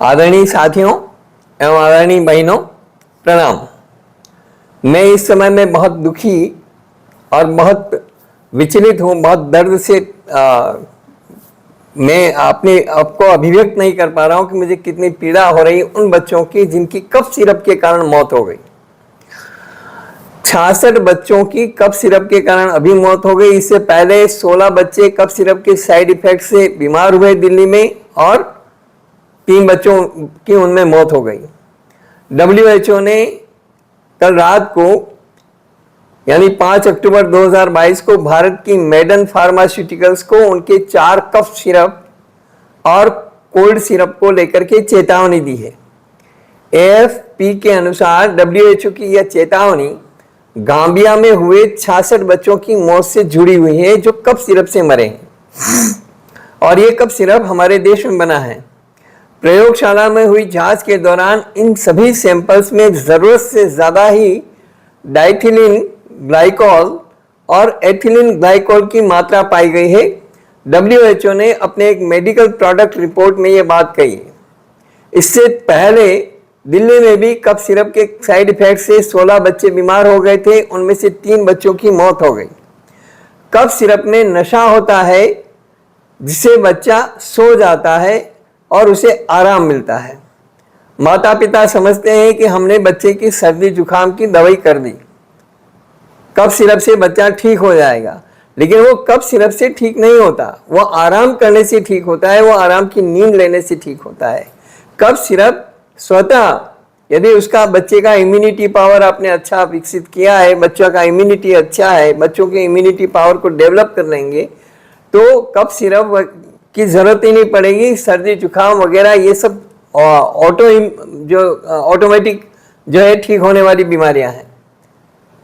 आदरणीय साथियों एवं आदरणीय बहनों, प्रणाम। मैं इस समय में बहुत दुखी और बहुत विचलित हूँ, बहुत दर्द से मैं अपने आपको अभिव्यक्त नहीं कर पा रहा हूँ कि मुझे कितनी पीड़ा हो रही है उन बच्चों की जिनकी कफ सिरप के कारण मौत हो गई। 66 बच्चों की कफ सिरप के कारण अभी मौत हो गई। इससे पहले 16 बच्चे कफ सिरप के साइड इफेक्ट से बीमार हुए दिल्ली में और 3 बच्चों की उनमें मौत हो गई। WHO ने कल रात को यानी 5 अक्टूबर 2022 को भारत की मेडन फार्मास्यूटिकल्स को उनके 4 कफ सिरप और कोल्ड सिरप को लेकर के चेतावनी दी है। AFP के अनुसार WHO की यह चेतावनी गांबिया में हुए 66 बच्चों की मौत से जुड़ी हुई है जो कफ सिरप से मरे हैं और ये कफ सिरप हमारे देश में बना है। प्रयोगशाला में हुई जांच के दौरान इन सभी सैंपल्स में जरूरत से ज्यादा ही डाइथिलीन ग्लाइकॉल और एथिलीन ग्लाइकॉल की मात्रा पाई गई है। WHO ने अपने एक मेडिकल प्रोडक्ट रिपोर्ट में यह बात कही है। इससे पहले दिल्ली में भी कफ सिरप के साइड इफेक्ट से 16 बच्चे बीमार हो गए थे, उनमें से 3 बच्चों की मौत हो गई। कफ सिरप में नशा होता है जिससे बच्चा सो जाता है और उसे आराम मिलता है। माता पिता समझते हैं कि हमने बच्चे की सर्दी जुकाम की दवाई कर दी, कफ सिरप से बच्चा ठीक हो जाएगा, लेकिन वो कफ सिरप से ठीक नहीं होता, वो आराम करने से ठीक होता है, वो आराम की नींद लेने से ठीक होता है। कफ सिरप स्वतः यदि उसका बच्चे का इम्यूनिटी पावर आपने अच्छा विकसित किया है, बच्चों का इम्यूनिटी अच्छा है, बच्चों के इम्यूनिटी पावर को डेवलप कर लेंगे तो कफ सिरप की जरूरत ही नहीं पड़ेगी। सर्दी जुकाम वगैरह ये सब ऑटोमेटिक जो है ठीक होने वाली बीमारियां हैं,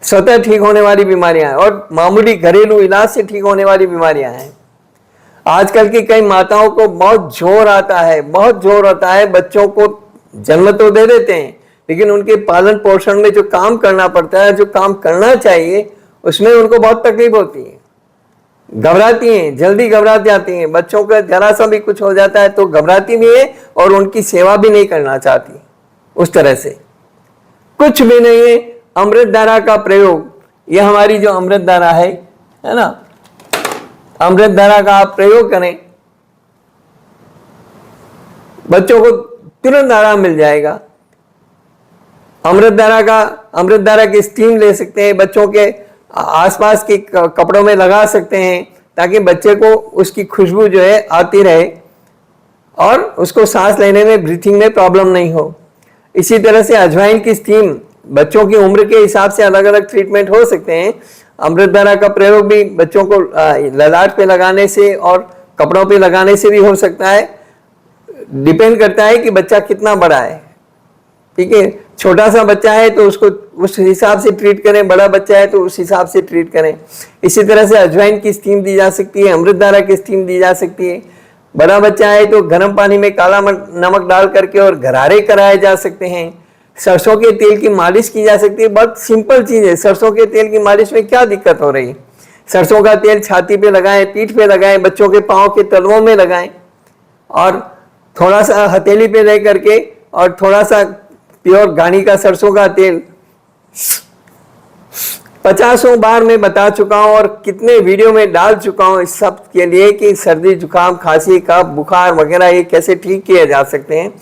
स्वतः ठीक होने वाली बीमारियां हैं और मामूली घरेलू इलाज से ठीक होने वाली बीमारियां हैं। आजकल की कई माताओं को बहुत जोर आता है, बहुत जोर आता है, बच्चों को जन्म तो दे देते हैं लेकिन उनके पालन पोषण में जो काम करना पड़ता है, जो काम करना चाहिए, उसमें उनको बहुत तकलीफ होती है, घबराती हैं, जल्दी घबरा जाती हैं। बच्चों का जरा सा भी कुछ हो जाता है तो घबराती भी है और उनकी सेवा भी नहीं करना चाहती। उस तरह से कुछ भी नहीं है। अमृत धारा का प्रयोग, यह हमारी जो अमृत धारा है ना, अमृत धारा का आप प्रयोग करें, बच्चों को तुरंत आराम मिल जाएगा। अमृत धारा की स्टीम ले सकते हैं, बच्चों के आसपास के कपड़ों में लगा सकते हैं ताकि बच्चे को उसकी खुशबू जो है आती रहे और उसको सांस लेने में, ब्रीथिंग में प्रॉब्लम नहीं हो। इसी तरह से अजवाइन की स्टीम, बच्चों की उम्र के हिसाब से अलग अलग ट्रीटमेंट हो सकते हैं। अमृत धारा का प्रयोग भी बच्चों को ललाट पे लगाने से और कपड़ों पे लगाने से भी हो सकता है। डिपेंड करता है कि बच्चा कितना बड़ा है, ठीक है। छोटा सा बच्चा है तो उसको उस हिसाब से ट्रीट करें, बड़ा बच्चा है तो उस हिसाब से ट्रीट करें। इसी तरह से अजवाइन की स्टीम दी जा सकती है, अमृत धारा की स्टीम दी जा सकती है। बड़ा बच्चा है तो गर्म पानी में काला नमक डाल करके और गरारे कराए जा सकते हैं। सरसों के तेल की मालिश की जा सकती है, बहुत सिंपल चीज है। सरसों के तेल की मालिश में क्या दिक्कत हो रही है? सरसों का तेल छाती पे लगाएं, पीठ पे लगाएं, बच्चों के पाँव के तलवों में लगाएं और थोड़ा सा हथेली पे ले करके और थोड़ा सा प्योर घानी का सरसों का तेल 50 बार मैं बता चुका हूं और कितने वीडियो में डाल चुका हूं इस सब के लिए कि सर्दी जुकाम, खांसी, कफ, बुखार वगैरह ये कैसे ठीक किए जा सकते हैं।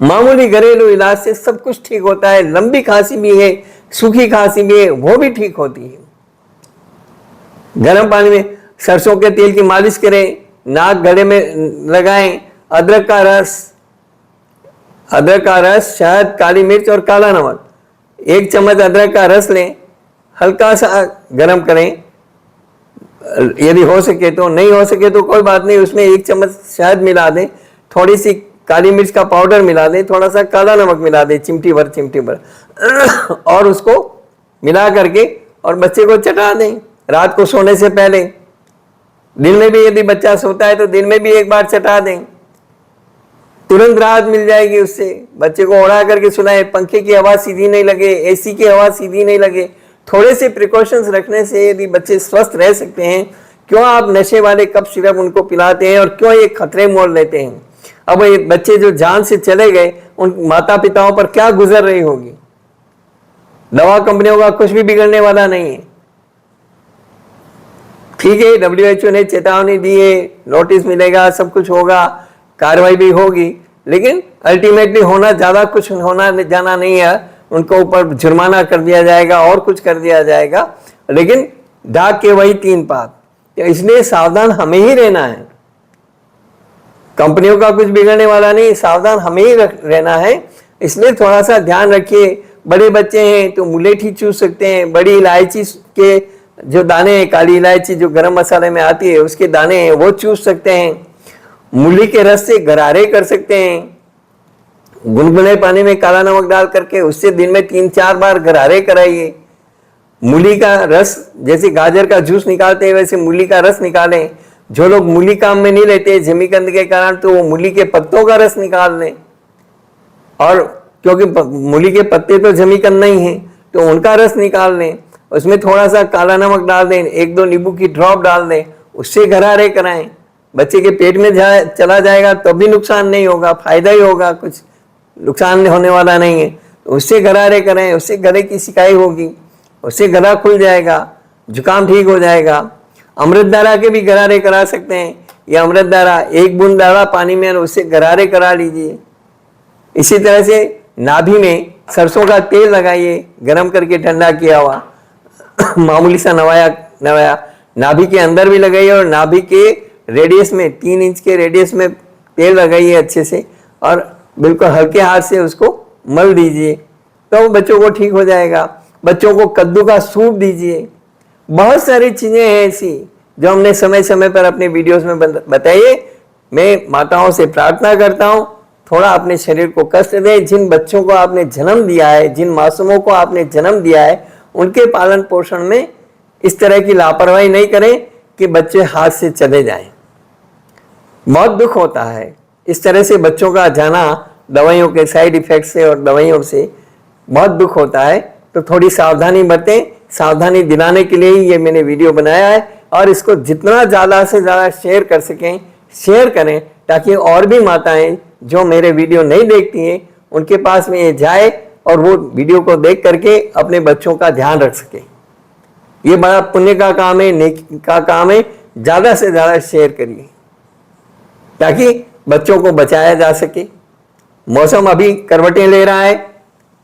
मामूली घरेलू इलाज से सब कुछ ठीक होता है। लंबी खांसी भी है, सूखी खांसी भी है, वो भी ठीक होती है। गर्म पानी में सरसों के तेल की मालिश करें, नाक गले में लगाएं, अदरक का रस, शहद, काली मिर्च और काला नमक, 1 चम्मच अदरक का रस लें, हल्का सा गर्म करें, यदि हो सके तो, नहीं हो सके तो कोई बात नहीं, उसमें 1 चम्मच शहद मिला दें, थोड़ी सी काली मिर्च का पाउडर मिला दें, थोड़ा सा काला नमक मिला दें, चिमटी भर और उसको मिला करके और बच्चे को चटा दें रात को सोने से पहले। दिन में भी यदि बच्चा सोता है तो दिन में भी एक बार चटा दें, तुरंत राहत मिल जाएगी उससे। बच्चे को ओढ़ा करके सुलाएं, पंखे की हवा सीधी नहीं लगे, AC की हवा सीधी नहीं लगे। थोड़े से प्रिकॉशंस रखने से यदि बच्चे स्वस्थ रह सकते हैं, क्यों आप नशे वाले कफ सिरप उनको पिलाते हैं और क्यों ये खतरे मोल लेते हैं? अब ये बच्चे जो जान से चले गए, उन माता पिताओं पर क्या गुजर रही होगी। दवा कंपनियों का कुछ भी बिगड़ने वाला नहीं है। ठीक है, WHO ने चेतावनी दी है, नोटिस मिलेगा, सब कुछ होगा, कार्रवाई भी होगी, लेकिन अल्टीमेटली होना ज्यादा कुछ होना जाना नहीं है। उनको ऊपर जुर्माना कर दिया जाएगा और कुछ कर दिया जाएगा, लेकिन दाग के वही 3 पात। तो इसलिए सावधान हमें ही रहना है। कंपनियों का कुछ बिगड़ने वाला नहीं, सावधान हमें ही रहना है। इसलिए थोड़ा सा ध्यान रखिए। बड़े बच्चे हैं तो मुलेठी चूस सकते हैं, बड़ी इलायची के जो दाने हैं, काली इलायची जो गरम मसाले में आती है उसके दाने हैं वो चूस सकते हैं। मूली के रस से गरारे कर सकते हैं, गुनगुने पानी में काला नमक डाल करके उससे दिन में 3-4 बार गरारे कराइए। मूली का रस, जैसे गाजर का जूस निकालते हैं वैसे मूली का रस निकालें। जो लोग मूली काम में नहीं लेते जमीकंद के कारण, तो वो मूली के पत्तों का रस निकाल लें। और क्योंकि मूली के पत्ते तो जमीकंद नहीं है, तो उनका रस निकाल लें, उसमें थोड़ा सा काला नमक डाल दें, 1-2 नींबू की ड्रॉप डाल दें, उससे गरारे कराएं। बच्चे के पेट में चला जाएगा तो भी नुकसान नहीं होगा, फायदा ही होगा, कुछ नुकसान होने वाला नहीं है। तो उससे गरारे करें, उससे गले की सिकाई होगी, उससे गला खुल जाएगा, जुकाम ठीक हो जाएगा। अमृत धारा के भी गरारे करा सकते हैं। ये अमृत धारा 1 बूंद डाला पानी में और उससे गरारे करा लीजिए। इसी तरह से नाभि में सरसों का तेल लगाइए, गरम करके ठंडा किया हुआ मामूली सा नवाया नाभि के अंदर भी लगाइए और नाभि के रेडियस में 3 इंच के रेडियस में तेल लगाइए अच्छे से, और बिल्कुल हल्के हाथ से उसको मल दीजिए, तो बच्चों को ठीक हो जाएगा। बच्चों को कद्दू का सूप दीजिए। बहुत सारी चीजें हैं ऐसी जो हमने समय समय पर अपने वीडियोस में बताइए। मैं माताओं से प्रार्थना करता हूँ, थोड़ा अपने शरीर को कष्ट दें। जिन बच्चों को आपने जन्म दिया है, जिन मासूमों को आपने जन्म दिया है, उनके पालन पोषण में इस तरह की लापरवाही नहीं करें कि बच्चे हाथ से चले जाएं। बहुत दुख होता है इस तरह से बच्चों का जाना, दवाइयों के साइड इफेक्ट से और दवाइयों से बहुत दुख होता है। तो थोड़ी सावधानी बरतें। सावधानी दिलाने के लिए ही ये मैंने वीडियो बनाया है, और इसको जितना ज़्यादा से ज़्यादा शेयर कर सकें शेयर करें, ताकि और भी माताएं जो मेरे वीडियो नहीं देखती हैं उनके पास में ये जाए और वो वीडियो को देख करके अपने बच्चों का ध्यान रख सके। ये बड़ा पुण्य का काम है, नेकी का काम है। ज़्यादा से ज़्यादा शेयर करिए ताकि बच्चों को बचाया जा सके। मौसम अभी करवटें ले रहा है,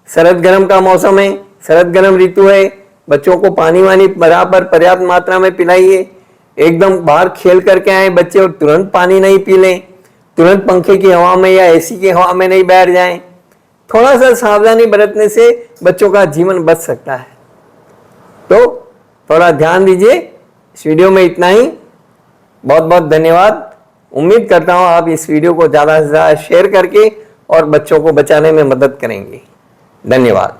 शरद गर्म का मौसम है, शरद गर्म ऋतु है। बच्चों को पानी वानी बराबर पर्याप्त मात्रा में पिलाइए। एकदम बाहर खेल करके आए बच्चे और तुरंत पानी नहीं पी लें, तुरंत पंखे की हवा में या एसी की हवा में नहीं बैठ जाएं। थोड़ा सा सावधानी बरतने से बच्चों का जीवन बच सकता है। तो थोड़ा ध्यान दीजिए। इस वीडियो में इतना ही। बहुत बहुत धन्यवाद। उम्मीद करता हूँ आप इस वीडियो को ज़्यादा से ज़्यादा शेयर करके और बच्चों को बचाने में मदद करेंगे। धन्यवाद।